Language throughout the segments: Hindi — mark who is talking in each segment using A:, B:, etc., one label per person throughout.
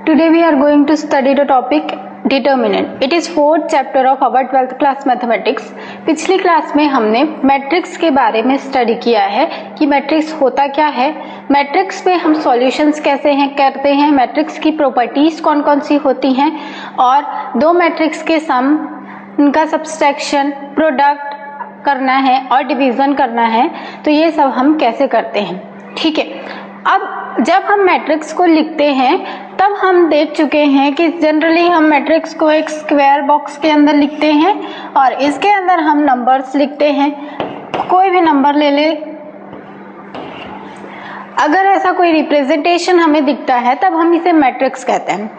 A: Today we are going to study the topic determinant. It is fourth chapter of our 12th class mathematics. पिछली क्लास में हमने मैट्रिक्स के बारे में स्टडी किया है कि मैट्रिक्स होता क्या है, मैट्रिक्स में हम सॉल्यूशंस कैसे करते हैं, मैट्रिक्स की प्रॉपर्टीज कौन कौन सी होती हैं और दो मैट्रिक्स के सम, उनका सब्सट्रैक्शन, प्रोडक्ट करना है और डिवीजन करना है, तो ये सब हम कैसे करते हैं. ठीक है. अब जब हम मैट्रिक्स को लिखते हैं तब हम देख चुके हैं कि जनरली हम मैट्रिक्स को एक स्क्वायर बॉक्स के अंदर लिखते हैं और इसके अंदर हम नंबर्स लिखते हैं. कोई भी नंबर ले ले, अगर ऐसा कोई रिप्रेजेंटेशन हमें दिखता है तब हम इसे मैट्रिक्स कहते हैं.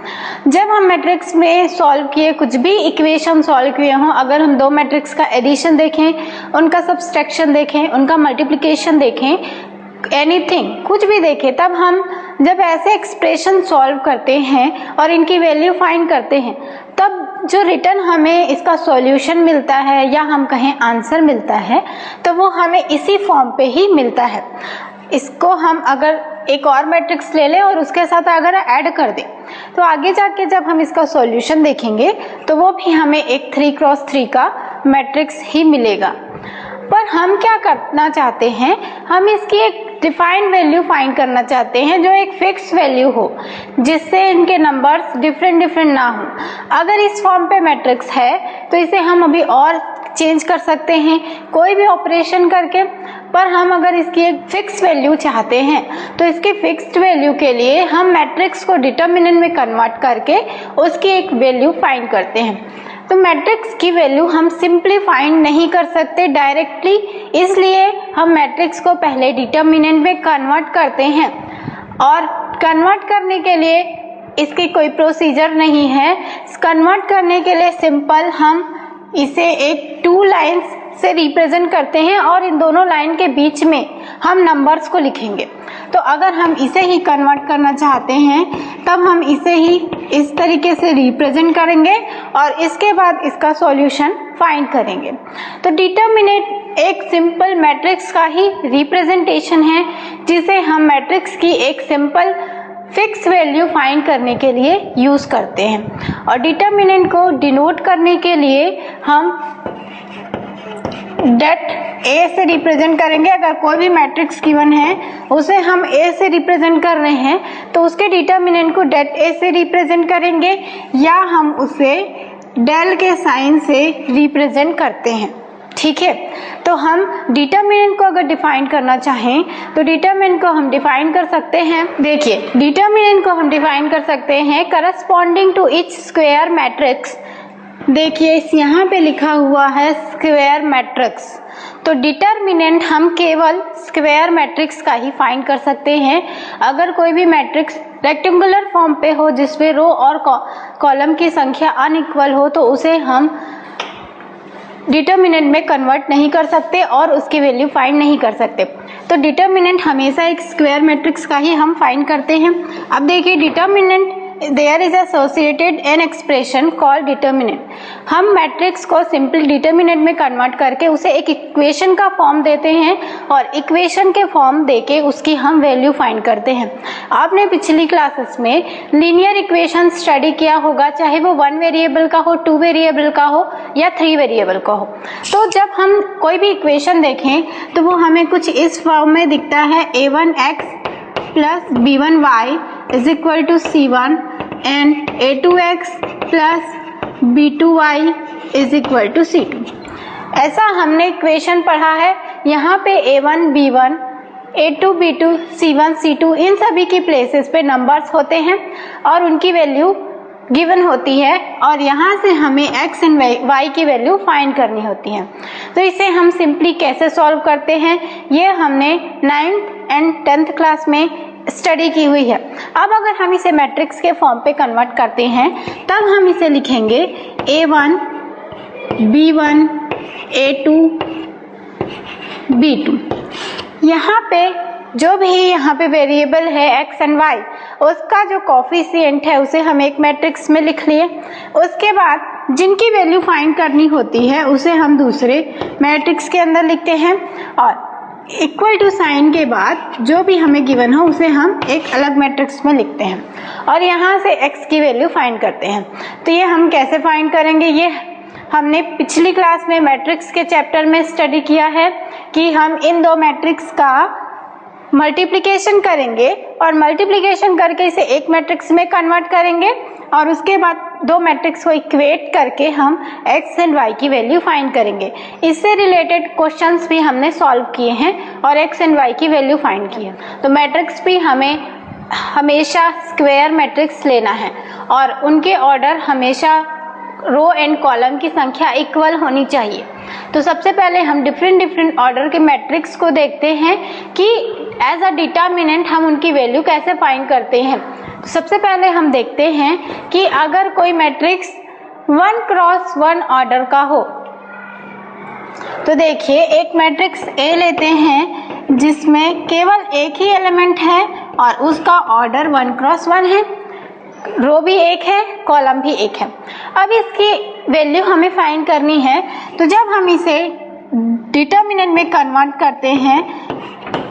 A: जब हम मैट्रिक्स में सॉल्व किए, कुछ भी इक्वेशन सॉल्व किए हों, अगर हम दो मैट्रिक्स का एडिशन देखें, उनका सब्सट्रैक्शन देखें, उनका मल्टीप्लिकेशन देखें, एनीथिंग कुछ भी देखें, तब हम जब ऐसे एक्सप्रेशन सॉल्व करते हैं और इनकी वैल्यू फाइंड करते हैं, तब जो रिटर्न हमें इसका सॉल्यूशन मिलता है या हम कहें आंसर मिलता है, तो वो हमें इसी फॉर्म पे ही मिलता है. इसको हम अगर एक और मैट्रिक्स ले लें और उसके साथ अगर ऐड कर दें तो आगे जाके जब हम इसका सॉल्यूशन देखेंगे तो वो भी हमें एक 3x3 का मैट्रिक्स ही मिलेगा. पर हम क्या करना चाहते हैं, हम इसकी एक डिफाइंड वैल्यू फाइंड करना चाहते हैं जो एक फिक्स वैल्यू हो, जिससे इनके नंबर्स डिफरेंट ना हो. अगर इस फॉर्म पे मैट्रिक्स है तो इसे हम अभी और चेंज कर सकते हैं कोई भी ऑपरेशन करके. पर हम अगर इसकी एक फिक्स वैल्यू चाहते हैं तो इसकी फिक्स्ड वैल्यू के लिए हम मैट्रिक्स को डिटर्मिनेंट में कन्वर्ट करके उसकी एक वैल्यू फाइंड करते हैं. तो मैट्रिक्स की वैल्यू हम सिंपली फाइंड नहीं कर सकते डायरेक्टली, इसलिए हम मैट्रिक्स को पहले डिटर्मिनेंट में कन्वर्ट करते हैं. और कन्वर्ट करने के लिए इसकी कोई प्रोसीजर नहीं है. कन्वर्ट करने के लिए सिंपल हम इसे एक 2 लाइन्स से रिप्रेजेंट करते हैं और इन दोनों लाइन के बीच में हम नंबर्स को लिखेंगे. तो अगर हम इसे ही कन्वर्ट करना चाहते हैं तब हम इसे ही इस तरीके से रिप्रेजेंट करेंगे और इसके बाद इसका सॉल्यूशन फाइंड करेंगे. तो डिटर्मिनेंट एक सिंपल मैट्रिक्स का ही रिप्रेजेंटेशन है जिसे हम मैट्रिक्स की एक सिंपल फिक्स वैल्यू फाइंड करने के लिए यूज करते हैं. और डिटर्मिनेंट को डिनोट करने के लिए हम डेट ए से रिप्रेजेंट करेंगे. अगर कोई भी मैट्रिक्स गिवन है उसे हम ए से रिप्रेजेंट कर रहे हैं तो उसके डिटर्मिनेंट को डेट ए से रिप्रेजेंट करेंगे या हम उसे डेल के साइन से रिप्रेजेंट करते हैं. ठीक है. तो हम डिटर्मिनेंट को अगर डिफाइन करना चाहें तो डिटर्मिनेंट को हम डिफाइन कर सकते हैं. देखिए, डिटर्मिनेंट को हम डिफाइन कर सकते हैं corresponding to each square matrix. देखिए, इस यहाँ पे लिखा हुआ है स्क्वायर मैट्रिक्स. तो डिटर्मिनेंट हम केवल स्क्वायर मैट्रिक्स का ही फाइंड कर सकते हैं. अगर कोई भी मैट्रिक्स रेक्टेंगुलर फॉर्म पे हो जिसमें रो और कॉलम की संख्या अनइक्वल हो तो उसे हम डिटर्मिनेंट में कन्वर्ट नहीं कर सकते और उसकी वैल्यू फाइंड नहीं कर सकते. तो डिटर्मिनेंट हमेशा एक स्क्वायर मैट्रिक्स का ही हम फाइंड करते हैं. अब देखिए, determinant there is associated an expression called determinant. हम मैट्रिक्स को सिंपल डिटर्मिनेंट में कन्वर्ट करके उसे एक इक्वेशन का फॉर्म देते हैं और इक्वेशन के फॉर्म देके उसकी हम वैल्यू फाइंड करते हैं. आपने पिछली क्लासेस में लीनियर इक्वेशन स्टडी किया होगा, चाहे वो 1 वेरिएबल का हो, 2 वेरिएबल का हो या 3 वेरिएबल का हो. तो जब हम कोई भी इक्वेशन देखें तो वो हमें कुछ इस फॉर्म में दिखता है, a1x plus b1y is equal to c1 and a2x plus b2y is equal to c2. ऐसा हमने इक्वेशन पढ़ा है. यहाँ पे a1 b1, a2 b2, c1 c2 इन सभी की प्लेसेस पे नंबर्स होते हैं और उनकी वैल्यू गिवन होती है और यहाँ से हमें x एंड y की वैल्यू फाइंड करनी होती है. तो इसे हम सिंपली कैसे सॉल्व करते हैं ये हमने 9th एंड 10th क्लास में स्टडी की हुई है. अब अगर हम इसे मैट्रिक्स के फॉर्म पे कन्वर्ट करते हैं तब हम इसे लिखेंगे a1 b1 a2 b2. यहाँ पे जो भी यहाँ पे वेरिएबल है x एंड y, उसका जो कोफिशिएंट है उसे हम एक मैट्रिक्स में लिख लिए. उसके बाद जिनकी वैल्यू फाइंड करनी होती है उसे हम दूसरे मैट्रिक्स के अंदर लिखते हैं और इक्वल टू साइन के बाद जो भी हमें गिवन हो उसे हम एक अलग मैट्रिक्स में लिखते हैं और यहाँ से x की वैल्यू फाइंड करते हैं। तो ये हम कैसे फाइंड करेंगे, ये हमने पिछली क्लास में मैट्रिक्स के चैप्टर में स्टडी किया है कि हम इन दो मैट्रिक्स का मल्टीप्लिकेशन करेंगे और मल्टीप्लिकेशन करके इसे एक मैट्रिक्स में कन्वर्ट करेंगे और उसके बाद दो मैट्रिक्स को इक्वेट करके हम x एंड y की वैल्यू फाइंड करेंगे। इससे रिलेटेड क्वेश्चंस भी हमने सॉल्व किए हैं और x एंड y की वैल्यू फाइंड की है। तो मैट्रिक्स भी हमें हमेशा स्क्वायर मैट्रिक्स लेना है और उनके ऑर्डर हमेशा रो एंड कॉलम की संख्या इक्वल होनी चाहिए। तो सबसे पहले हम डिफरेंट ऑर्डर के मैट्रिक्स को देखते हैं कि एज अ डिटर्मिनेंट हम उनकी वैल्यू कैसे फाइंड करते हैं। तो सबसे पहले हम देखते हैं कि अगर कोई मैट्रिक्स 1 क्रॉस 1 ऑर्डर का हो, तो देखिए एक मैट्रिक्स A लेते हैं जिसमें केवल एक ही एलिमेंट है और उसका ऑर्डर 1 क्रॉस 1 है, रो भी एक है, कॉलम भी एक है। अब इसकी वैल्यू हमें फाइंड करनी है। तो जब हम इसे डिटर्मिनेंट में कन्वर्ट करते हैं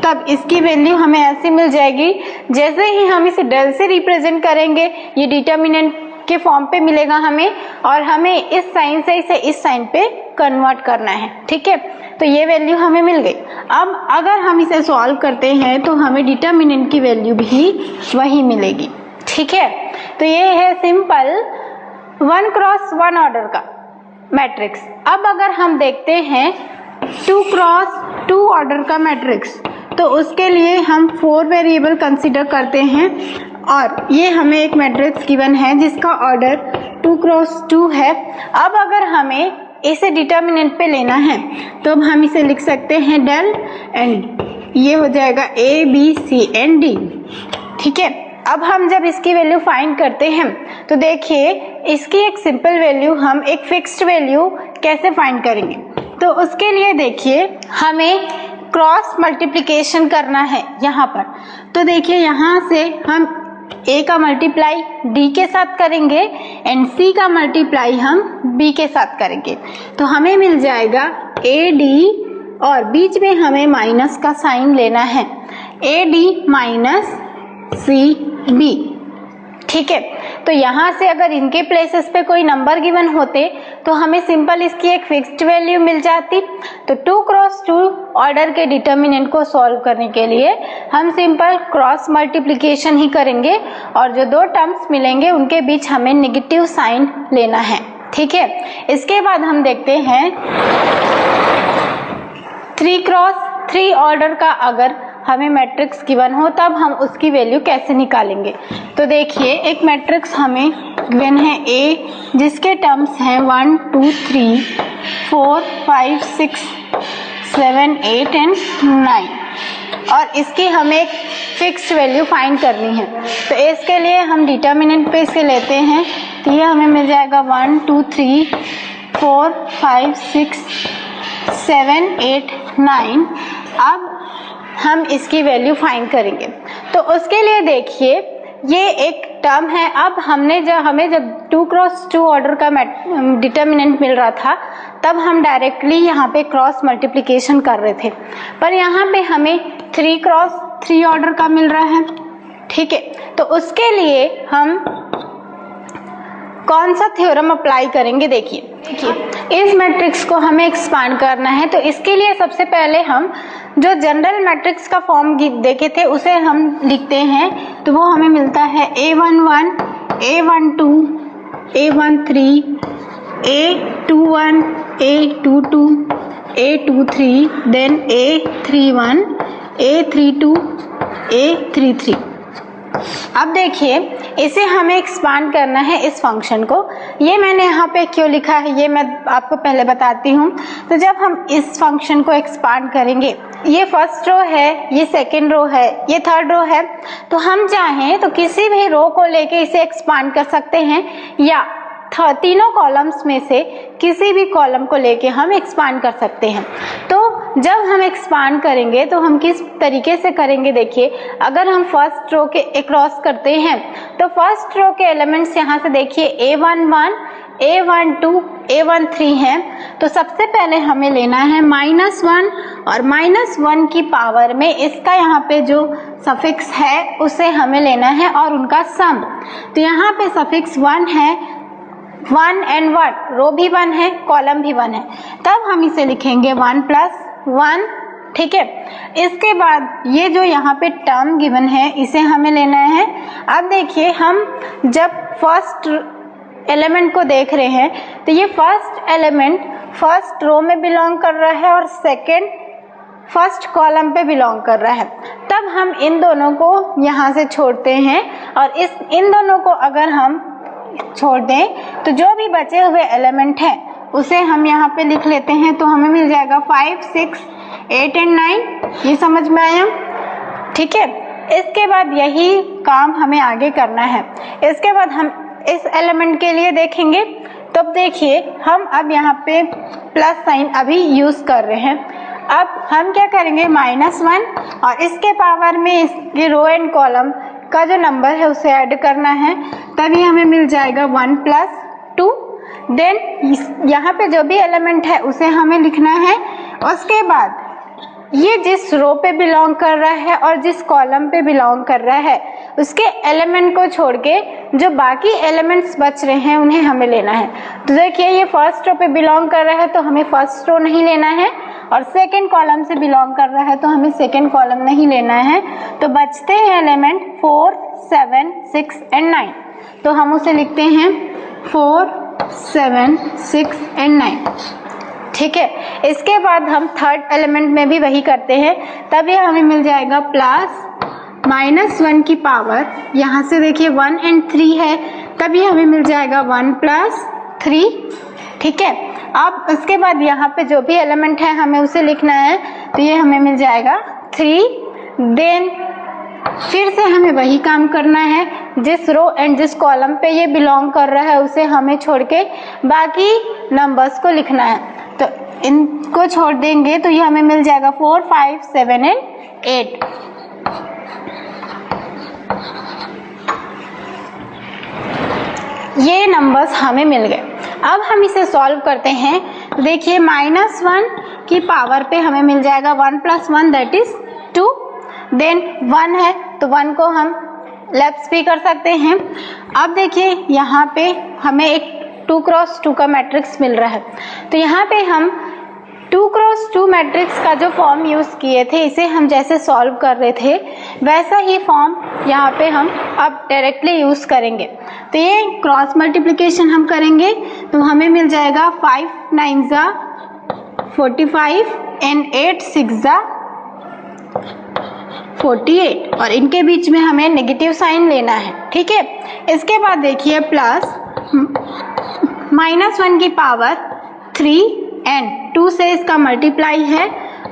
A: तब इसकी वैल्यू हमें ऐसी मिल जाएगी, जैसे ही हम इसे डेल से रिप्रेजेंट करेंगे ये डिटर्मिनेंट के फॉर्म पे मिलेगा हमें और हमें इस साइन से इसे इस साइन पे कन्वर्ट करना है। ठीक है, तो ये वैल्यू हमें मिल गई। अब अगर हम इसे सॉल्व करते हैं तो हमें डिटर्मिनेंट की वैल्यू भी वही मिलेगी। ठीक है, तो ये है सिंपल 1 क्रॉस 1 ऑर्डर का मैट्रिक्स। अब अगर हम देखते हैं 2 क्रॉस 2 ऑर्डर का मैट्रिक्स, तो उसके लिए हम 4 वेरिएबल कंसीडर करते हैं और ये हमें एक मैट्रिक्स गिवन है जिसका ऑर्डर 2 क्रॉस 2 है। अब अगर हमें इसे डिटर्मिनेंट पे लेना है तो अब हम इसे लिख सकते हैं डेल एंड ये हो जाएगा A B C and D। ठीक है, अब हम जब इसकी वैल्यू फाइंड करते हैं तो देखिए इसकी एक सिंपल वैल्यू हम एक फिक्स्ड वैल्यू कैसे फाइंड करेंगे। तो उसके लिए देखिए हमें क्रॉस मल्टीप्लिकेशन करना है यहाँ पर। तो देखिए यहाँ से हम A का मल्टीप्लाई D के साथ करेंगे एंड C का मल्टीप्लाई हम B के साथ करेंगे। तो हमें मिल जाएगा AD और बीच में हमें माइनस का साइन लेना है, AD माइनस CB। ठीक है, तो यहाँ से अगर इनके प्लेसेस पे कोई नंबर गिवन होते तो हमें सिंपल इसकी एक फिक्स्ड वैल्यू मिल जाती। तो 2 क्रॉस 2 ऑर्डर के डिटर्मिनेंट को सॉल्व करने के लिए हम सिंपल क्रॉस मल्टीप्लिकेशन ही करेंगे और जो दो टर्म्स मिलेंगे उनके बीच हमें नेगेटिव साइन लेना है। ठीक है, इसके बाद हम देखते हैं 3 क्रॉस 3 ऑर्डर का अगर हमें मैट्रिक्स गिवन हो तब हम उसकी वैल्यू कैसे निकालेंगे। तो देखिए एक मैट्रिक्स हमें गिवन है A जिसके टर्म्स हैं 1 2 3 4 5 6 7 8 एंड 9 और इसकी हमें एक फिक्स्ड वैल्यू फाइंड करनी है। तो इसके लिए हम डिटर्मिनेंट पे इसे लेते हैं तो ये हमें मिल जाएगा 1 2 3 4 5 6 7 8 9। अब हम इसकी वैल्यू फाइंड करेंगे। तो उसके लिए देखिए ये एक टर्म है। अब हमें जब 2 क्रॉस 2 ऑर्डर का डिटर्मिनेंट मिल रहा था तब हम डायरेक्टली यहाँ पे क्रॉस मल्टीप्लिकेशन कर रहे थे, पर यहाँ पे हमें 3 क्रॉस 3 ऑर्डर का मिल रहा है। ठीक है, तो उसके लिए हम कौन सा थ्योरम अप्लाई करेंगे। देखिए इस मैट्रिक्स को हमें एक्सपांड करना है तो इसके लिए सबसे पहले हम जो जनरल मैट्रिक्स का फॉर्म देखे थे उसे हम लिखते हैं। तो वो हमें मिलता है A11 A12 A13 A21 A22 A23 then A31 A32 A33। अब देखिए इसे हमें एक्सपांड करना है इस फंक्शन को। ये मैंने यहाँ पे क्यों लिखा है ये मैं आपको पहले बताती हूँ। तो जब हम इस फंक्शन को एक्सपांड करेंगे, ये फर्स्ट रो है, ये सेकंड रो है, ये थर्ड रो है, तो हम चाहें तो किसी भी रो को लेके इसे एक्सपांड कर सकते हैं या तीनों कॉलम्स में से किसी भी कॉलम को लेके हम एक्सपांड कर सकते हैं। तो जब हम एक्सपांड करेंगे तो हम किस तरीके से करेंगे, देखिए अगर हम फर्स्ट रो के क्रॉस करते हैं तो फर्स्ट रो के एलिमेंट्स यहाँ से देखिए A11 A12 A13 है, तो सबसे पहले हमें लेना है -1 और -1 की पावर में इसका यहाँ पे जो सफिक्स है उसे हमें लेना है और उनका सम। तो यहाँ पे सफिक्स 1 है, 1 एंड 1 रो भी 1 है, कॉलम भी 1 है, तब हम इसे लिखेंगे 1 + 1, ठीक है। इसके बाद ये जो यहाँ पे टर्म गिवन है इसे हमें लेना है। अब देखिए हम जब फर्स्ट एलिमेंट को देख रहे हैं तो ये फर्स्ट एलिमेंट फर्स्ट रो में बिलोंग कर रहा है और सेकंड फर्स्ट कॉलम पे बिलोंग कर रहा है, तब हम इन दोनों को यहाँ से छोड़ते हैं और इन दोनों को अगर हम छोड़ दें तो जो भी बचे हुए एलिमेंट हैं उसे हम यहाँ पे लिख लेते हैं। तो हमें मिल जाएगा 5, 6, 8 एंड 9। ये समझ में आया, ठीक है। इसके बाद यही काम हमें आगे करना है। इसके बाद हम इस एलिमेंट के लिए देखेंगे, तब देखिए हम अब यहाँ पे प्लस साइन अभी यूज कर रहे हैं। अब हम क्या करेंगे, -1 और इसके पावर में इसके रो एंड कॉलम का जो नंबर है उसे ऐड करना है, तभी हमें मिल जाएगा 1 + 2। देन यहाँ पे जो भी एलिमेंट है उसे हमें लिखना है। उसके बाद ये जिस रो पे बिलोंग कर रहा है और जिस कॉलम पे बिलोंग कर रहा है उसके एलिमेंट को छोड़ के जो बाकी एलिमेंट्स बच रहे हैं उन्हें हमें लेना है। तो देखिए ये फर्स्ट रो पे बिलोंग कर रहा है तो हमें फर्स्ट रो नहीं लेना है, और सेकंड कॉलम से बिलोंग कर रहा है तो हमें सेकंड कॉलम नहीं लेना है। तो बचते हैं एलिमेंट 4, 7, 6 एंड 9। तो हम उसे लिखते हैं 4, 7, 6 एंड 9, ठीक है। इसके बाद हम थर्ड एलिमेंट में भी वही करते हैं, तब ये हमें मिल जाएगा प्लस -1 की पावर, यहाँ से देखिए 1 एंड 3 है, तब ये हमें मिल जाएगा 1 + 3, ठीक है। अब इसके बाद यहाँ पे जो भी एलिमेंट है हमें उसे लिखना है, तो ये हमें मिल जाएगा 3। देन फिर से हमें वही काम करना है, जिस रो एंड जिस कॉलम पे ये बिलोंग कर रहा है उसे हमें छोड़ के बाकी नंबर्स को लिखना है। तो इनको छोड़ देंगे तो ये हमें मिल जाएगा 4, 5, 7 एंड 8। ये नंबर्स हमें मिल गए। अब हम इसे सॉल्व करते हैं। देखिए -1 की पावर पे हमें मिल जाएगा 1 + 1 दैट इज 2। देन 1 है तो 1 को हम लेफ्ट भी कर सकते हैं। अब देखिए यहाँ पे हमें एक 2 × 2 का मैट्रिक्स मिल रहा है, तो यहाँ पे हम 2 × 2 मैट्रिक्स का जो फॉर्म यूज किए थे, इसे हम जैसे सॉल्व कर रहे थे वैसा ही फॉर्म यहाँ पे हम अब डायरेक्टली यूज करेंगे। तो ये क्रॉस मल्टीप्लिकेशन हम करेंगे तो हमें मिल जाएगा 5 9 45 एंड 8 6 48, और इनके बीच में हमें नेगेटिव साइन लेना है, ठीक है। इसके बाद देखिए प्लस -1 की पावर 3 एंड 2 से इसका मल्टीप्लाई है,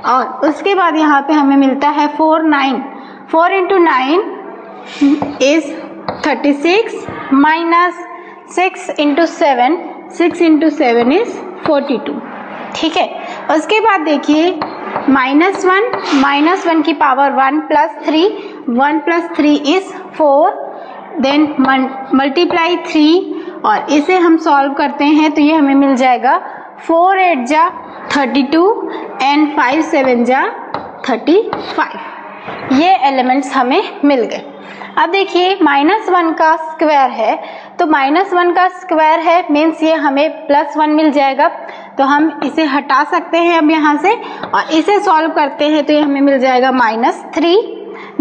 A: और उसके बाद यहाँ पे हमें मिलता है 4 9 4 × 9 इज 36 -6 × 7 6 × 7 इज 42, ठीक है। उसके बाद देखिए -1 की पावर 1 + 3 1 + 3 इज 4, देन मल्टीप्लाई 3 और इसे हम सॉल्व करते हैं तो ये हमें मिल जाएगा 4 8 जा 32 एंड 5 7 जा 35। ये एलिमेंट्स हमें मिल गए। अब देखिए -1 का स्क्वायर है, तो -1 का स्क्वायर है मीन्स ये हमें +1 मिल जाएगा, तो हम इसे हटा सकते हैं अब यहाँ से, और इसे सॉल्व करते हैं तो ये हमें मिल जाएगा -3।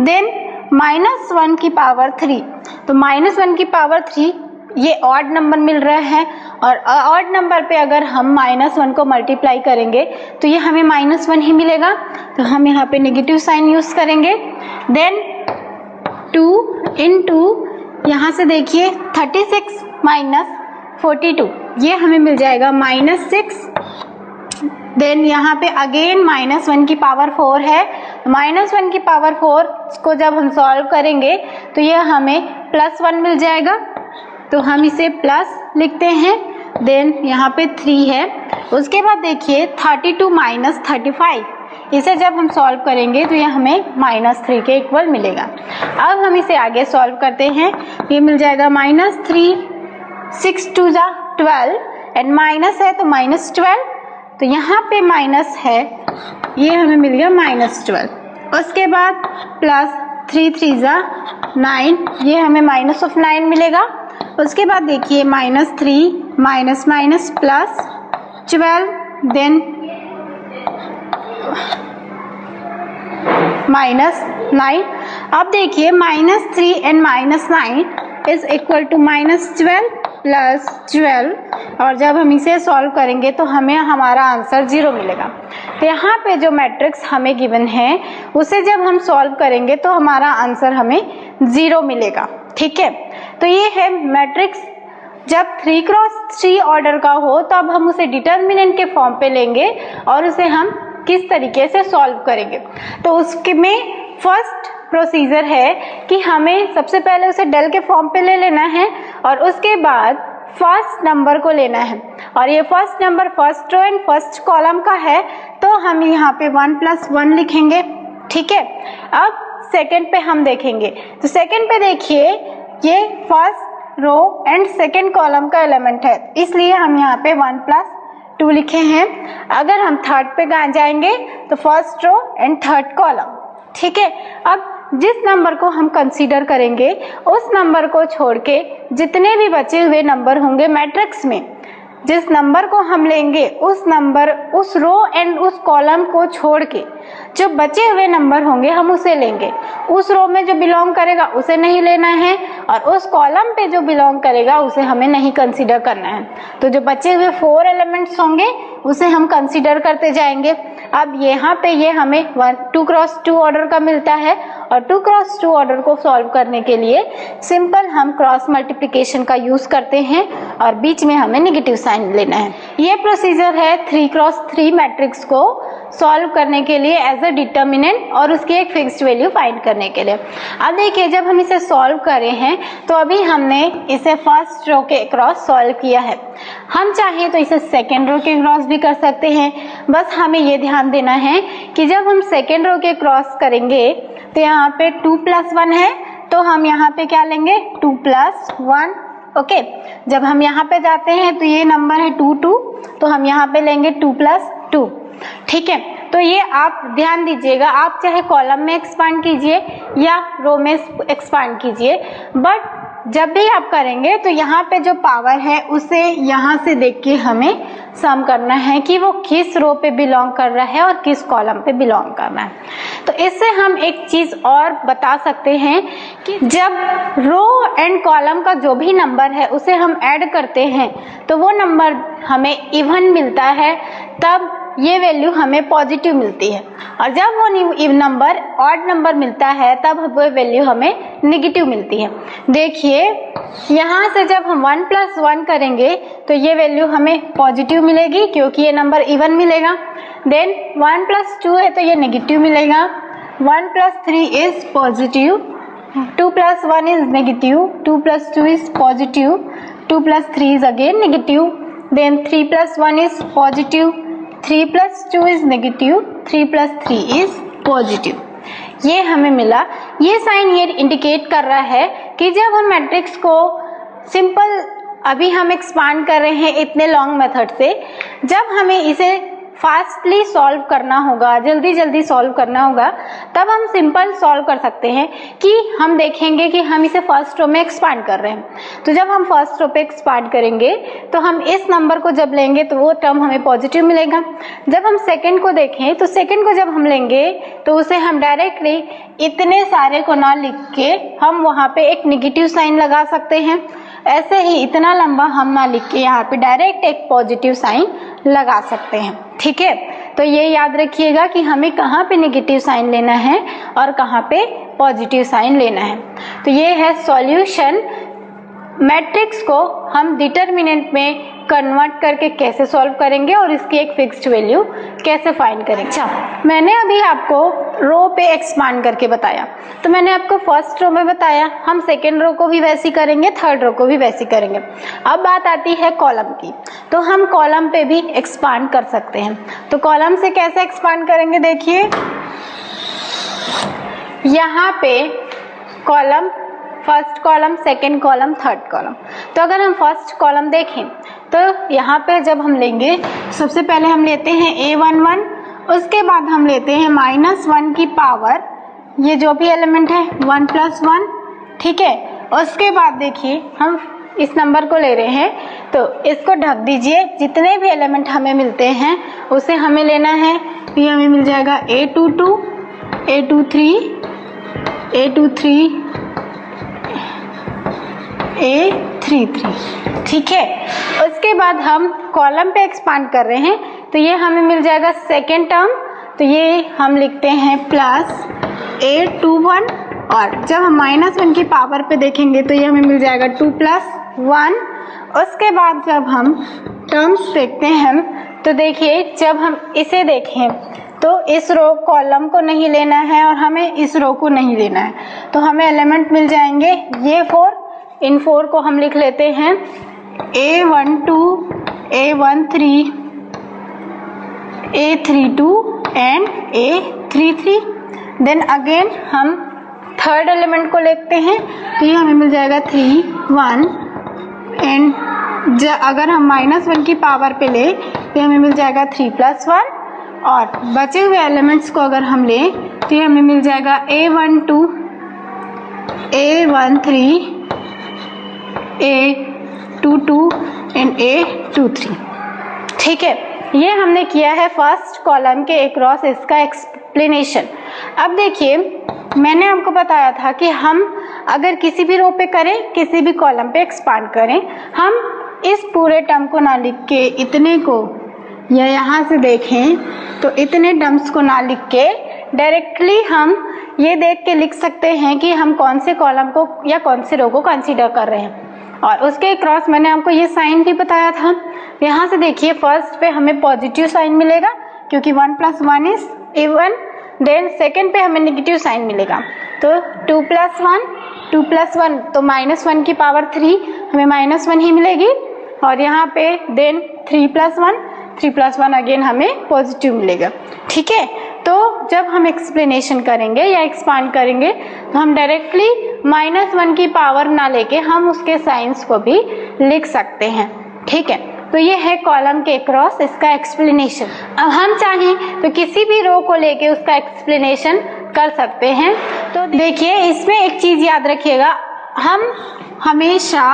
A: देन -1 की पावर 3, तो -1 की पावर 3 ये ऑड नंबर मिल रहा है, और ऑड नंबर पे अगर हम -1 को मल्टीप्लाई करेंगे तो ये हमें -1 ही मिलेगा, तो हम यहाँ पे नेगेटिव साइन यूज करेंगे। देन 2 × यहाँ से देखिए 36 - 42, ये हमें मिल जाएगा -6। देन यहाँ पे अगेन -1 की पावर 4 है, -1 की पावर 4 को जब हम सॉल्व करेंगे तो ये हमें +1 मिल जाएगा, तो हम इसे प्लस लिखते हैं। देन यहाँ पे 3 है। उसके बाद देखिए 32 - 35, इसे जब हम सॉल्व करेंगे तो ये हमें -3 के इक्वल मिलेगा। अब हम इसे आगे सॉल्व करते हैं, ये मिल जाएगा -3 6 2 जा 12 एंड माइनस है तो -12, तो यहाँ पे माइनस है, ये हमें मिल गया -12। उसके बाद प्लस 3 3 जा 9, ये हमें -9 मिलेगा। उसके बाद देखिए -3 माइनस माइनस प्लस 12, देन -9। अब देखिए -3 and -9 is equal to -12 plus 12, और जब हम इसे सॉल्व करेंगे तो हमें हमारा आंसर 0 मिलेगा। तो यहाँ पे जो मैट्रिक्स हमें गिवन है उसे जब हम सॉल्व करेंगे तो हमारा आंसर हमें 0 मिलेगा। ठीक है, तो ये है मैट्रिक्स। जब 3x3 ऑर्डर का हो तब हम उसे डिटर्मिनेंट के फॉर्म पे लेंगे और उसे हम किस तरीके से सॉल्व करेंगे। तो उसके में फर्स्ट प्रोसीजर है कि हमें सबसे पहले उसे डेल के फॉर्म पे ले लेना है और उसके बाद फर्स्ट नंबर को लेना है, और ये first number first row and first column का है, तो हम यहाँ पे 1 + 1 लिखेंगे। ठीक है, अब सेकंड पे हम देखेंगे, तो सेकंड पे देखिए ये first row and second column का एलिमेंट है, इसलिए हम यहाँ पे 1 + 2 लिखे हैं। अगर हम थर्ड पे जाएंगे तो first row and third column. ठीक है, अब जिस नंबर को हम कंसीडर करेंगे उस नंबर को छोड़ के जितने भी बचे हुए नंबर होंगे मैट्रिक्स में, जिस नंबर को हम लेंगे उस नंबर, उस रो एंड उस कॉलम को छोड़ के जो बचे हुए नंबर होंगे हम उसे लेंगे। उस रो में जो बिलोंग करेगा उसे नहीं लेना है और उस कॉलम पे जो बिलोंग करेगा उसे हमें नहीं कंसीडर करना है। तो जो बचे हुए 4 एलिमेंट्स होंगे उसे हम कंसीडर करते जाएंगे। अब यहाँ पे ये हमें 2x2 ऑर्डर का मिलता है, और 2x2 ऑर्डर को सॉल्व करने के लिए सिंपल हम क्रॉस मल्टीप्लिकेशन का यूज करते हैं और बीच में हमें नेगेटिव साइन लेना है। ये प्रोसीजर है 3x3 मैट्रिक्स को सॉल्व करने के लिए एज अ डिटर्मिनेंट और उसकी एक फिक्स्ड वैल्यू फाइंड करने के लिए। अब देखिए जब हम इसे सॉल्व कर रहे हैं तो अभी हमने इसे फर्स्ट रो के क्रॉस सॉल्व किया है, हम चाहे तो इसे सेकेंड रो के क्रॉस भी कर सकते हैं। बस हमें ये ध्यान देना है कि जब हम सेकेंड रो के क्रॉस करेंगे तो यहाँ पे 2 + 1 है, तो हम यहाँ पे क्या लेंगे 2 + 1। ओके, जब हम यहाँ पे जाते हैं तो ये नंबर है 2 2, तो हम यहाँ पे लेंगे 2 + 2। ठीक है, तो ये आप ध्यान दीजिएगा, आप चाहे कॉलम में एक्सपांड कीजिए या रो में एक्सपांड कीजिए, बट जब भी आप करेंगे तो यहाँ पे जो पावर है उसे यहाँ से देख के हमें सम करना है कि वो किस रो पे बिलोंग कर रहा है और किस कॉलम पे बिलोंग कर रहा है। तो इससे हम एक चीज और बता सकते हैं कि जब रो एंड कॉलम का जो भी नंबर है उसे हम ऐड करते हैं तो वो नंबर हमें इवन मिलता है, तब ये वैल्यू हमें पॉजिटिव मिलती है, और जब वो नंबर ऑड नंबर मिलता है तब वो वैल्यू हमें नेगेटिव मिलती है। देखिए यहाँ से जब हम 1 + 1 करेंगे तो ये वैल्यू हमें पॉजिटिव मिलेगी क्योंकि ये नंबर इवन मिलेगा। देन 1 + 2 है तो ये नेगेटिव मिलेगा। 1 + 3 is positive, 2 + 1 is negative, 2 + 2 is positive, 2 + 3 is again negative, then 3 + 1 is positive, 3 + 2 is negative, 3 + 3 is positive. ये हमें मिला। ये साइन ये इंडिकेट कर रहा है कि जब हम मैट्रिक्स को सिंपल, अभी हम एक्सपांड कर रहे हैं इतने लॉन्ग मेथड से, जब हमें इसे फास्टली सॉल्व करना होगा, जल्दी जल्दी सॉल्व करना होगा, तब हम सिंपल सॉल्व कर सकते हैं कि हम देखेंगे कि हम इसे फर्स्ट रो में एक्सपांड कर रहे हैं। तो जब हम फर्स्ट रो पे एक्सपांड करेंगे तो हम इस नंबर को जब लेंगे तो वो टर्म हमें पॉजिटिव मिलेगा। जब हम सेकंड को देखें तो सेकंड को जब हम लेंगे तो उसे हम डायरेक्टली इतने सारे को ना लिख के हम वहाँ पे एक नेगेटिव साइन लगा सकते हैं। ऐसे ही इतना लंबा हम ना लिख के यहाँ पे डायरेक्ट एक पॉजिटिव साइन लगा सकते हैं। ठीक है, तो ये याद रखिएगा कि हमें कहाँ पे नेगेटिव साइन लेना है और कहाँ पे पॉजिटिव साइन लेना है। तो ये है सॉल्यूशन। मैट्रिक्स को हम डिटर्मिनेंट में कन्वर्ट करके कैसे सॉल्व करेंगे और इसकी एक फिक्स्ड वैल्यू कैसे फाइंड करेंगे। अच्छा, मैंने अभी आपको रो पे एक्सपांड करके बताया, तो मैंने आपको फर्स्ट रो में बताया, हम सेकेंड रो को भी वैसी करेंगे, थर्ड रो को भी वैसी करेंगे। अब बात आती है कॉलम की, तो हम कॉलम पे भी एक्सपांड कर सकते हैं। तो कॉलम से कैसे एक्सपांड करेंगे, देखिए यहाँ पे column first column, second column, third column. तो अगर हम फर्स्ट कॉलम देखें तो यहाँ पे जब हम लेंगे, सबसे पहले हम लेते हैं A11, उसके बाद हम लेते हैं -1 की पावर, ये जो भी एलिमेंट है 1 + 1, ठीक है। उसके बाद देखिए हम इस नंबर को ले रहे हैं, तो इसको ढक दीजिए, जितने भी एलिमेंट हमें मिलते हैं उसे हमें लेना है। तो ये हमें मिल जाएगा A22, A23, A23, A33, ठीक है। उसके बाद हम कॉलम पे एक्सपांड कर रहे हैं, तो ये हमें मिल जाएगा सेकेंड टर्म, तो ये हम लिखते हैं प्लस A21, और जब हम -1 की पावर पे देखेंगे तो ये हमें मिल जाएगा 2 + 1। उसके बाद जब हम टर्म्स देखते हैं तो देखिए जब हम इसे देखें तो इस रो कॉलम को नहीं लेना है और हमें इस रो को नहीं लेना है, तो हमें एलिमेंट मिल जाएंगे ये 4। इन 4 को हम लिख लेते हैं A12, A13, A32 and A33। Then again हम थर्ड एलिमेंट को लेते हैं, तो ये हमें मिल जाएगा 3, 1 एंड अगर हम -1 की पावर पे ले तो हमें मिल जाएगा 3 + 1, और बचे हुए एलिमेंट्स को अगर हम ले तो ये हमें मिल जाएगा A12, A13, A22 and A23, ठीक है। ये हमने किया है फर्स्ट कॉलम के अक्रॉस इसका एक्सप्लेनेशन। अब देखिए मैंने आपको बताया था कि हम अगर किसी भी रो पे करें, किसी भी कॉलम पे एक्सपांड करें, हम इस पूरे टर्म को ना लिख के इतने को, या यहाँ से देखें तो इतने टर्म्स को ना लिख के डायरेक्टली हम ये देख के लिख सकते हैं कि हम कौन से कॉलम को या कौन से रो को कंसीडर कर रहे हैं। और उसके क्रॉस मैंने आपको ये साइन भी बताया था। यहाँ से देखिए फर्स्ट पे हमें पॉजिटिव साइन मिलेगा क्योंकि 1 + 1 इज A1, देन सेकेंड पे हमें नेगेटिव साइन मिलेगा, तो 2 + 1, 2 + 1 तो -1 की पावर 3 हमें -1 ही मिलेगी, और यहाँ पे देन 3 + 1, 3 + 1 अगेन हमें पॉजिटिव मिलेगा, ठीक है। तो जब हम एक्सप्लेनेशन करेंगे या एक्सपांड करेंगे तो हम डायरेक्टली -1 की पावर ना लेके हम उसके साइंस को भी लिख सकते हैं, ठीक है। तो ये है कॉलम के क्रॉस इसका एक्सप्लेनेशन। अब हम चाहें तो किसी भी रो को लेके उसका एक्सप्लेनेशन कर सकते हैं। तो देखिए इसमें एक चीज याद रखिएगा, हम हमेशा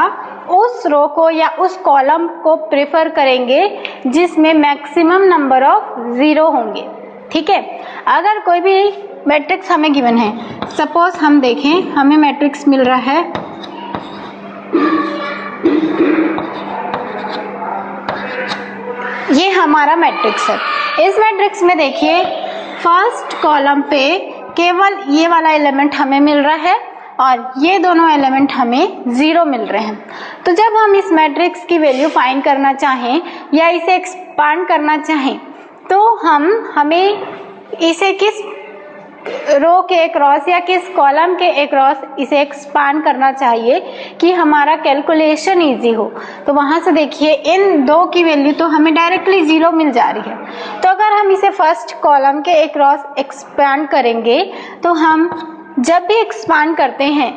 A: उस रो को या उस कॉलम को प्रेफर करेंगे जिसमें मैक्सिमम नंबर ऑफ 0 होंगे, ठीक है। अगर कोई भी मैट्रिक्स हमें गिवन है, सपोज हम देखें हमें मैट्रिक्स मिल रहा है ये हमारा मैट्रिक्स है। इस मैट्रिक्स में देखिए फर्स्ट कॉलम पे केवल ये वाला एलिमेंट हमें मिल रहा है और ये दोनों एलिमेंट हमें 0 मिल रहे हैं। तो जब हम इस मैट्रिक्स की वैल्यू फाइंड करना चाहें या इसे एक्सपांड करना चाहें तो हमें इसे किस रो के अक्रॉस या किस कॉलम के अक्रॉस इसे एक्सपांड करना चाहिए कि हमारा कैलकुलेशन इजी हो। तो वहां से देखिए इन दो की वैल्यू तो हमें डायरेक्टली 0 मिल जा रही है, तो अगर हम इसे फर्स्ट कॉलम के अक्रॉस एक्सपांड करेंगे तो हम जब भी एक्सपांड करते हैं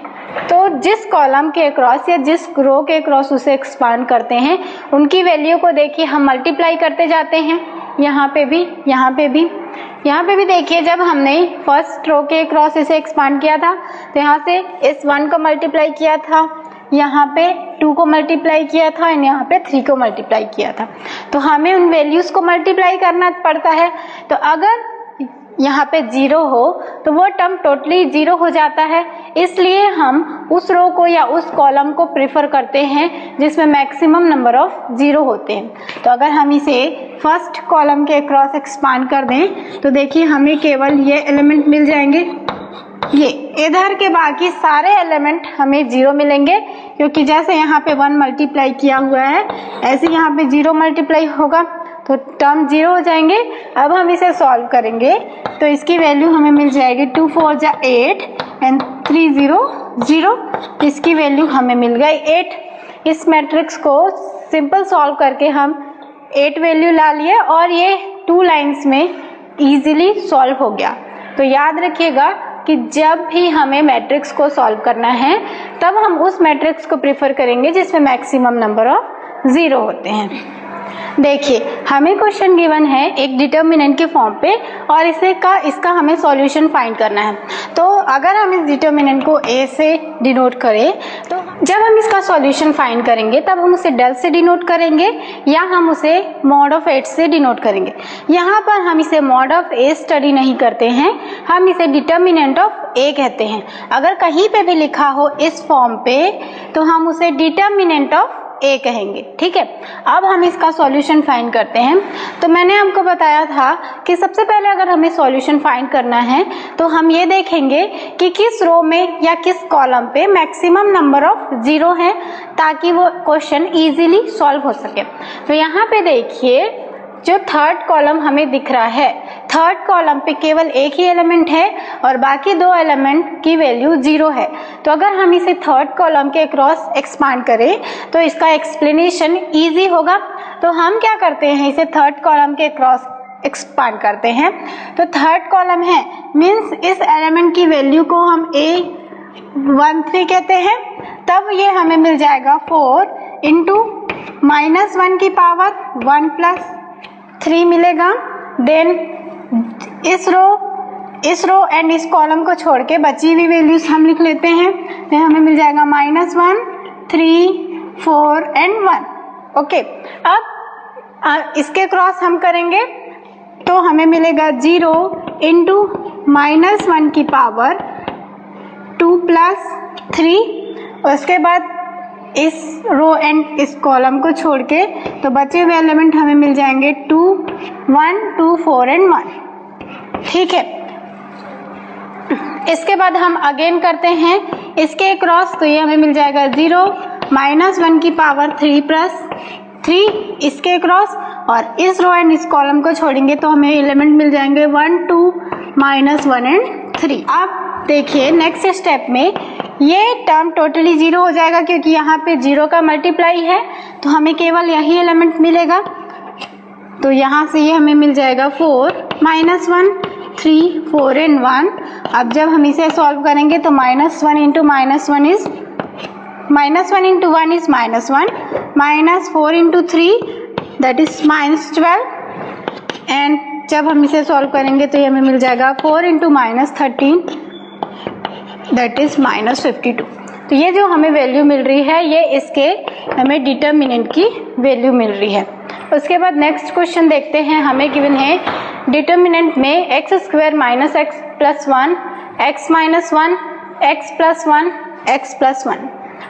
A: तो जिस कॉलम के अक्रॉस या जिस रो के अक्रॉस उसे एक्सपांड करते हैं उनकी वैल्यू को देखिए हम मल्टीप्लाई करते जाते हैं, यहाँ पे भी, यहाँ पे भी, यहाँ पे भी देखिए जब हमने फर्स्ट रो के क्रॉस इसे एक्सपांड किया था तो यहाँ से इस 1 को मल्टीप्लाई किया था, यहाँ पे 2 को मल्टीप्लाई किया था और यहाँ पे 3 को मल्टीप्लाई किया था। तो हमें उन वैल्यूज को मल्टीप्लाई करना पड़ता है। तो अगर यहाँ पे 0 हो तो वो टर्म टोटली 0 हो जाता है, इसलिए हम उस रो को या उस कॉलम को प्रेफर करते हैं जिसमें मैक्सिमम नंबर ऑफ 0 होते हैं। तो अगर हम इसे फर्स्ट कॉलम के अक्रॉस एक्सपांड कर दें तो देखिए हमें केवल ये एलिमेंट मिल जाएंगे, ये इधर के बाकी सारे एलिमेंट हमें 0 मिलेंगे क्योंकि जैसे यहाँ पे 1 मल्टीप्लाई किया हुआ है ऐसे यहाँ पे 0 मल्टीप्लाई होगा तो टर्म 0 हो जाएंगे। अब हम इसे सॉल्व करेंगे तो इसकी वैल्यू हमें मिल जाएगी 2 4 जा 8 एंड 3 0 0, इसकी वैल्यू हमें मिल गई 8। इस मैट्रिक्स को सिंपल सॉल्व करके हम 8 वैल्यू ला लिए और ये 2 लाइंस में इजीली सॉल्व हो गया। तो याद रखिएगा कि जब भी हमें मैट्रिक्स को सॉल्व करना है तब हम उस मैट्रिक्स को प्रेफर करेंगे जिसमें मैक्सिमम नंबर ऑफ 0 होते हैं। देखिए हमें क्वेश्चन गिवन है एक डिटर्मिनेंट के फॉर्म पे और इसका हमें सॉल्यूशन फाइंड करना है। तो अगर हम इस डिटर्मिनेंट को a से डिनोट करें तो जब हम इसका सॉल्यूशन फाइंड करेंगे तब हम उसे del से डिनोट करेंगे या हम उसे mod of 8 से डिनोट करेंगे। यहाँ पर हम इसे mod of a स्टडी नहीं करते हैं, हम इसे डिटर्मिनेंट ऑफ a कहते हैं। अगर कहीं पे भी लिखा हो इस फॉर्म पे तो हम उसे डिटर्मिनेंट ऑफ a कहेंगे। ठीक है, अब हम इसका सॉल्यूशन फाइंड करते हैं। तो मैंने आपको बताया था कि सबसे पहले अगर हमें सॉल्यूशन फाइंड करना है तो हम ये देखेंगे कि किस रो में या किस कॉलम पे मैक्सिमम नंबर ऑफ 0 है ताकि वो क्वेश्चन इजीली सॉल्व हो सके। तो यहाँ पे देखिए जो थर्ड कॉलम हमें दिख रहा है, थर्ड कॉलम पे केवल एक ही एलिमेंट है और बाकी 2 एलिमेंट की वैल्यू 0 है। तो अगर हम इसे थर्ड कॉलम के क्रॉस एक्सपांड करें तो इसका एक्सप्लेनेशन इजी होगा। तो हम क्या करते हैं, इसे थर्ड कॉलम के क्रॉस एक्सपांड करते हैं। तो थर्ड कॉलम है मीन्स इस एलिमेंट की वैल्यू को हम A13 कहते हैं, तब ये हमें मिल जाएगा 4 इंटू -1 की पावर 1 प्लस 3 मिलेगा। देन इस रो एंड इस कॉलम को छोड़ के बची हुई वैल्यूज हम लिख लेते हैं। तो हमें मिल जाएगा -1, 3, 4 एंड 1। ओके, अब इसके क्रॉस हम करेंगे तो हमें मिलेगा 0 इंटू -1 की पावर 2 प्लस 3। उसके बाद इस रो एंड इस कॉलम को छोड़ के तो बचे हुए एलिमेंट हमें मिल जाएंगे 2, 1, 2, 4 एंड 1। ठीक है, इसके बाद हम अगेन करते हैं इसके क्रॉस, तो ये हमें मिल जाएगा 0, -1 की पावर 3 प्लस 3 इसके क्रॉस, और इस रो एंड इस कॉलम को छोड़ेंगे तो हमें एलिमेंट मिल जाएंगे 1, 2, -1 एंड 3। अब देखिए नेक्स्ट स्टेप में ये टर्म टोटली 0 हो जाएगा क्योंकि यहाँ पे 0 का मल्टीप्लाई है, तो हमें केवल यही एलिमेंट मिलेगा। तो यहाँ से ये हमें मिल जाएगा 4, -1, 3, 4 एंड 1। अब जब हम इसे सॉल्व करेंगे तो -1 into -1 is -1 into 1 is -1, -4 into 3 that is -12 and जब हम इसे सॉल्व करेंगे तो ये हमें मिल जाएगा 4 इंटू -13 दैट इज -52। तो ये जो हमें वैल्यू मिल रही है ये इसके हमें डिटर्मिनेंट की वैल्यू मिल रही है। उसके बाद नेक्स्ट क्वेश्चन देखते हैं। हमें गिवन है डिटर्मिनेंट में x² - x + 1, x - 1, x + 1, x + 1।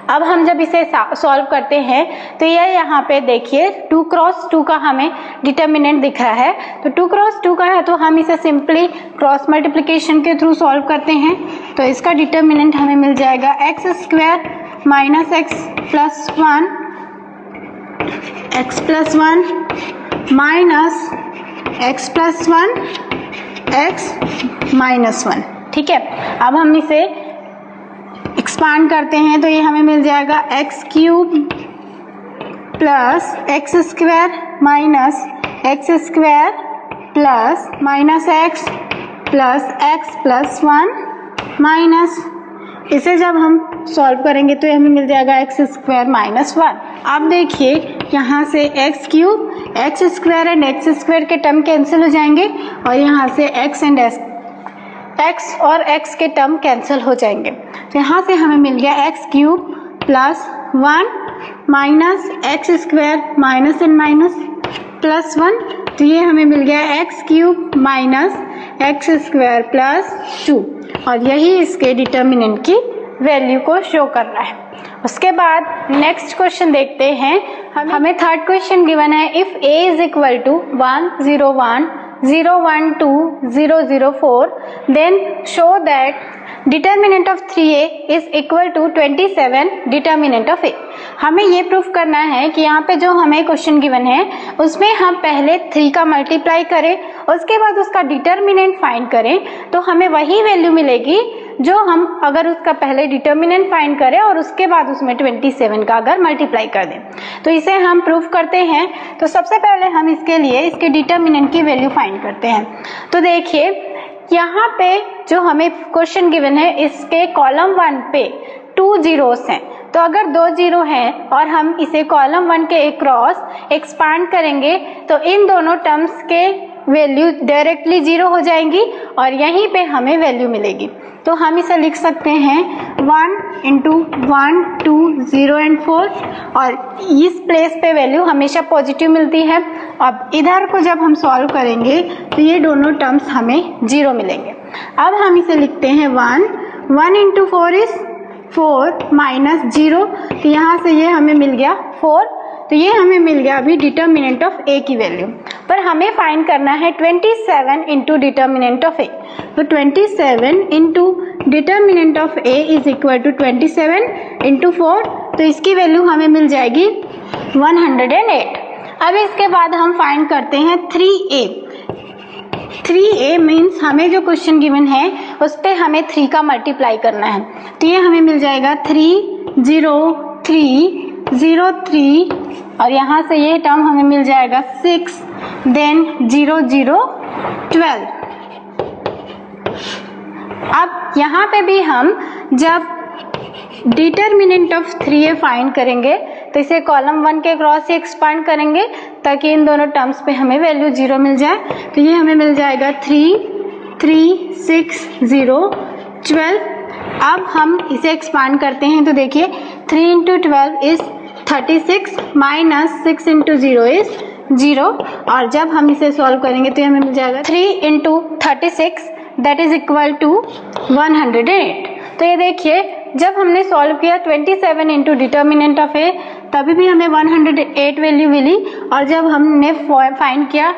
A: अब हम जब इसे सॉल्व करते हैं तो ये यहाँ पे देखिए 2 क्रॉस 2 का हमें डिटर्मिनेंट दिख रहा है। तो 2 क्रॉस 2 का है तो हम इसे सिंपली क्रॉस मल्टीप्लिकेशन के थ्रू सॉल्व करते हैं। तो इसका डिटर्मिनेंट हमें मिल जाएगा x² - x + 1, x + 1 minus x + 1, x - 1। ठीक है, अब हम इसे एक्सपांड करते हैं तो ये हमें मिल जाएगा x³ plus x² minus x² plus -x plus x + 1 minus, इसे जब हम सॉल्व करेंगे तो ये हमें मिल जाएगा x² - 1। अब देखिए यहाँ से x³ x² एंड x² के टर्म कैंसिल हो जाएंगे और यहाँ से x एंड x और x के टर्म कैंसिल हो जाएंगे। तो यहाँ से हमें मिल गया x³ plus 1 minus x² minus and minus plus 1। तो ये हमें मिल गया x³ माइनस x² प्लस 2 और यही इसके डिटर्मिनेंट की वैल्यू को शो कर रहा है। उसके बाद नेक्स्ट क्वेश्चन देखते हैं। हमें थर्ड क्वेश्चन गिवन है if a is equal to 1, 0, 1, 0, 1, 2, 0, 0, 4 then show that determinant of 3a is equal to 27 determinant of a। हमें ये प्रूफ करना है कि यहाँ पे जो हमें क्वेश्चन गिवन है उसमें हम पहले 3 का मल्टीप्लाई करें, उसके बाद उसका डिटर्मिनेंट फाइंड करें तो हमें वही वैल्यू मिलेगी जो हम अगर उसका पहले डिटर्मिनेंट फाइंड करें और उसके बाद उसमें 27 का अगर मल्टीप्लाई कर दें। तो इसे हम प्रूफ करते हैं। तो सबसे पहले हम इसके लिए इसके डिटर्मिनेंट की वैल्यू फाइंड करते हैं। तो देखिए यहाँ पे जो हमें क्वेश्चन गिवन है इसके कॉलम 1 पे 2 जीरोस हैं, तो अगर 2 जीरो हैं और हम इसे कॉलम 1 के अक्रॉस एक्सपांड करेंगे तो इन दोनों टर्म्स के वैल्यू डायरेक्टली जीरो हो जाएंगी और यहीं पे हमें वैल्यू मिलेगी। तो हम इसे लिख सकते हैं 1 इंटू 1 2 0 एंड 4 और इस प्लेस पे वैल्यू हमेशा पॉजिटिव मिलती है। अब इधर को जब हम सॉल्व करेंगे तो ये दोनों टर्म्स हमें जीरो मिलेंगे। अब हम इसे लिखते हैं 1 इंटू 4 इज 4 माइनस 0, तो यहाँ से ये हमें मिल गया 4, तो ये हमें मिल गया अभी डिटर्मिनेंट ऑफ ए की वैल्यू। पर हमें फाइंड करना है 27 इंटू डिटर्मिनेंट ऑफ ए, तो 27 into determinant of A is equal to 27 into 4, तो इसकी वैल्यू हमें मिल जाएगी 108। अब इसके बाद हम फाइंड करते हैं 3a। 3a मीन्स हमें जो क्वेश्चन गिवन है उस पर हमें 3 का मल्टीप्लाई करना है, तो ये हमें मिल जाएगा 3 0 3 0 3 और यहाँ से ये टर्म हमें मिल जाएगा 6 देन 0 0 12। अब यहाँ पे भी हम जब डिटर्मिनेंट ऑफ 3a फाइंड करेंगे तो इसे कॉलम 1 के क्रॉस से एक्सपांड करेंगे ताकि इन दोनों टर्म्स पे हमें वैल्यू 0 मिल जाए, तो ये हमें मिल जाएगा 3 3 6 0 12। अब हम इसे एक्सपांड करते हैं तो देखिए 3 into 12 is 36 minus 6 into 0 is 0 और जब हम इसे सॉल्व करेंगे तो हमें मिल जाएगा 3 into 36 that is equal to 108। तो ये देखिए जब हमने सॉल्व किया 27 इंटू डिटर्मिनेंट ऑफ ए तभी भी हमें 108 वैल्यू मिली और जब हमने फाइंड किया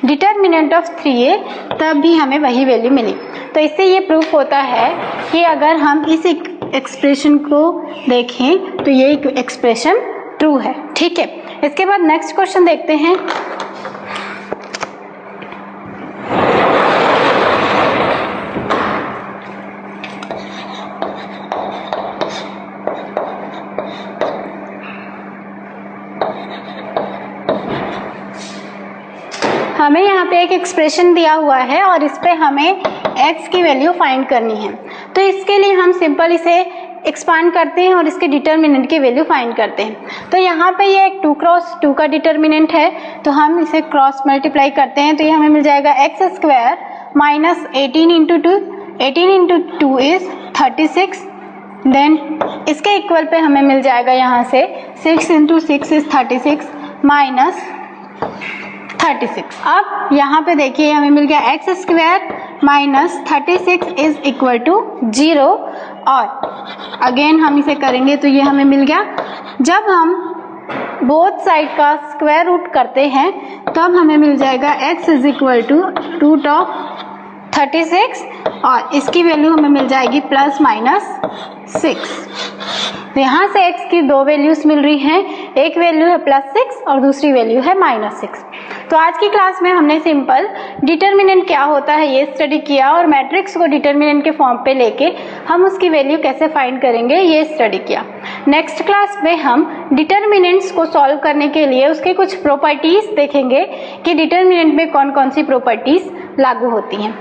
A: डिटर्मिनेंट ऑफ 3a तब भी हमें वही वैल्यू मिली। तो इससे ये प्रूफ होता है कि अगर हम इस एक्सप्रेशन को देखें तो ये एक्सप्रेशन ट्रू है। ठीक है, इसके बाद नेक्स्ट क्वेश्चन देखते हैं। हमें यहाँ पे एक एक्सप्रेशन दिया हुआ है और इस पे हमें x की वैल्यू फाइंड करनी है, तो इसके लिए हम सिंपल इसे एक्सपांड करते हैं और इसके डिटर्मिनेंट की वैल्यू फाइंड करते हैं। तो यहाँ पे ये एक 2 क्रॉस 2 का डिटर्मिनेंट है, तो हम इसे क्रॉस मल्टीप्लाई करते हैं तो ये हमें मिल जाएगा x square minus 18 into 2, 18 into 2 is 36, then इसके इक्वल पे हमें मिल जाएगा यहाँ से 6 इंटू 6 इज 36 माइनस 36। अब यहाँ पे देखिए हमें मिल गया x square minus 36 is equal to 0 और अगेन हम इसे करेंगे तो ये हमें मिल गया। जब हम बोथ साइड का स्क्वायर रूट करते हैं तब हमें मिल जाएगा x is equal to root of 36 और इसकी वैल्यू हमें मिल जाएगी प्लस माइनस 6। तो यहाँ से x की 2 वैल्यूज मिल रही हैं, एक वैल्यू है +6 और दूसरी वैल्यू है -6। तो आज की क्लास में हमने सिंपल डिटर्मिनेंट क्या होता है ये स्टडी किया और मैट्रिक्स को डिटर्मिनेंट के फॉर्म पे लेके हम उसकी वैल्यू कैसे फाइंड करेंगे ये स्टडी किया। नेक्स्ट क्लास में हम डिटर्मिनेंट्स को सॉल्व करने के लिए उसके कुछ प्रॉपर्टीज देखेंगे कि डिटर्मिनेंट में कौन कौन सी प्रॉपर्टीज लागू होती हैं।